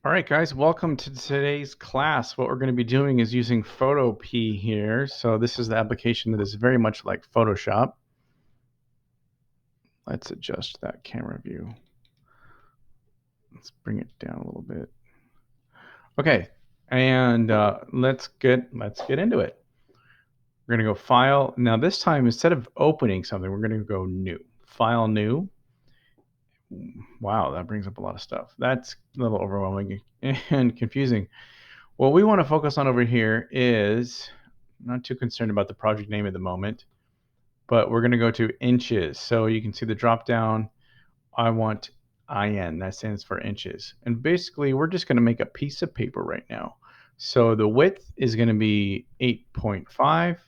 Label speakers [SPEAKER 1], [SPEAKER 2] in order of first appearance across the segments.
[SPEAKER 1] All right, guys, welcome to today's class. What we're going to be doing is using Photopea here. So this is the application that is very much like Photoshop. Let's adjust that camera view. Let's bring it down a little bit. Okay, and let's get into it. We're going to go File. Now this time, instead of opening something, we're going to go New. File, New. Wow, that brings up a lot of stuff. That's a little overwhelming and confusing. What we want to focus on over here is, not too concerned about the project name at the moment, but we're going to go to inches. So you can see the drop down. I want IN, that stands for inches. And basically we're just going to make a piece of paper right now. So the width is going to be 8.5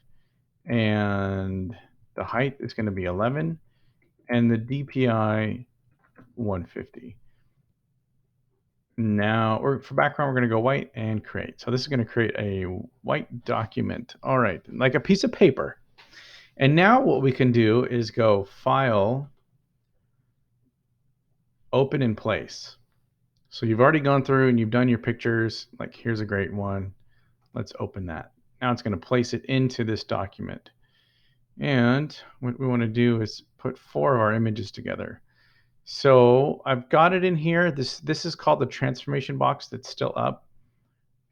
[SPEAKER 1] and the height is going to be 11 and the DPI 150. Now, for background, we're going to go white and create. So this is going to create a white document. All right, like a piece of paper. And now what we can do is go File, Open in Place. So you've already gone through and you've done your pictures. Like, here's a great one. Let's open that. Now it's going to place it into this document. And what we want to do is put 4 of our images together. So I've got it in here. This is called the transformation box that's still up.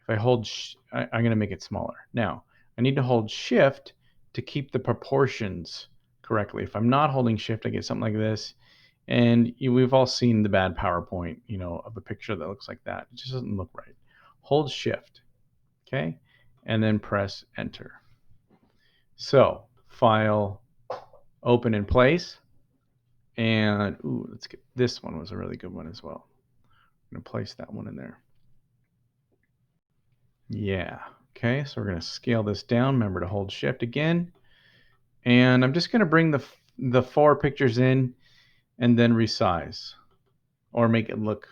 [SPEAKER 1] If I hold, I'm going to make it smaller. Now, I need to hold Shift to keep the proportions correctly. If I'm not holding Shift, I get something like this. And we've all seen the bad PowerPoint, of a picture that looks like that. It just doesn't look right. Hold Shift, okay? And then press Enter. So, File, Open in Place. And, let's get, this one was a really good one as well. I'm going to place that one in there. Yeah. Okay, so we're going to scale this down. Remember to hold Shift again. And I'm just going to bring the 4 pictures in and then resize or make it look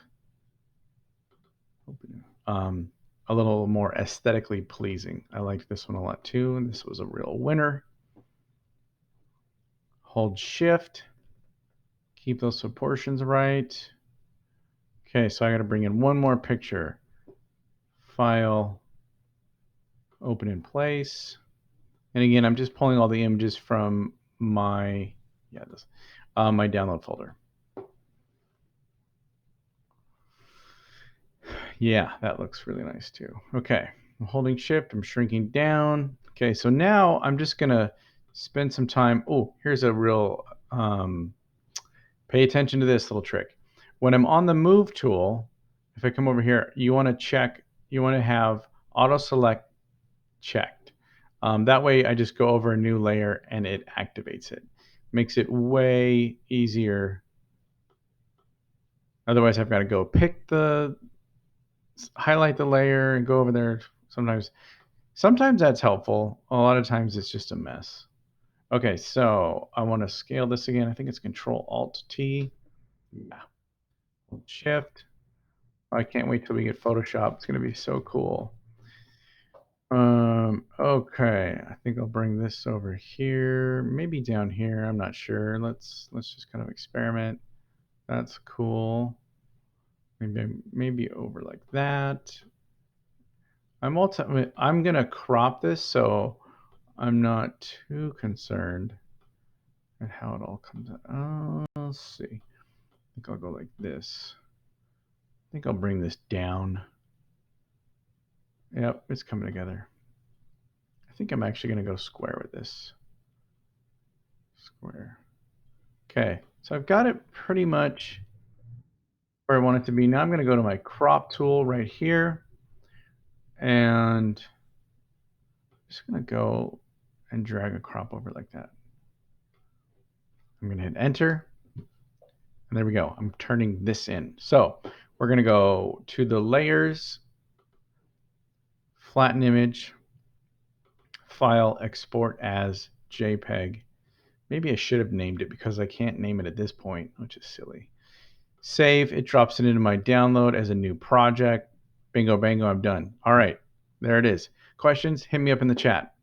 [SPEAKER 1] a little more aesthetically pleasing. I liked this one a lot too, and this was a real winner. Hold Shift. Keep those proportions right. Okay, so I got to bring in one more picture. File, Open in Place. And again, I'm just pulling all the images from my my download folder. Yeah, that looks really nice too. Okay, I'm holding Shift, I'm shrinking down. Okay, so now I'm just gonna spend some time. Oh, here's a real, pay attention to this little trick. When I'm on the Move tool, if I come over here, you wanna have Auto Select checked. That way I just go over a new layer and it activates it. Makes it way easier. Otherwise I've got to go highlight the layer and go over there. Sometimes that's helpful. A lot of times it's just a mess. Okay, so I want to scale this again. I think it's Control Alt T. Yeah. Shift. I can't wait till we get Photoshop. It's going to be so cool. Okay, I think I'll bring this over here, maybe down here. I'm not sure. Let's just kind of experiment. That's cool. Maybe over like that. I'm gonna crop this so I'm not too concerned at how it all comes out. Let's see. I think I'll go like this. I think I'll bring this down. Yep, it's coming together. I think I'm actually gonna go square with this. Square. Okay, so I've got it pretty much where I want it to be. Now I'm gonna go to my crop tool right here and I'm just gonna go and drag a crop over like that. I'm gonna hit enter. And there we go. I'm turning this in. So we're going to go to the layers, flatten image, file, export as JPEG. Maybe I should have named it because I can't name it at this point, which is silly. Save. It drops it into my download as a new project. Bingo, bango, I'm done. All right. There it is. Questions? Hit me up in the chat.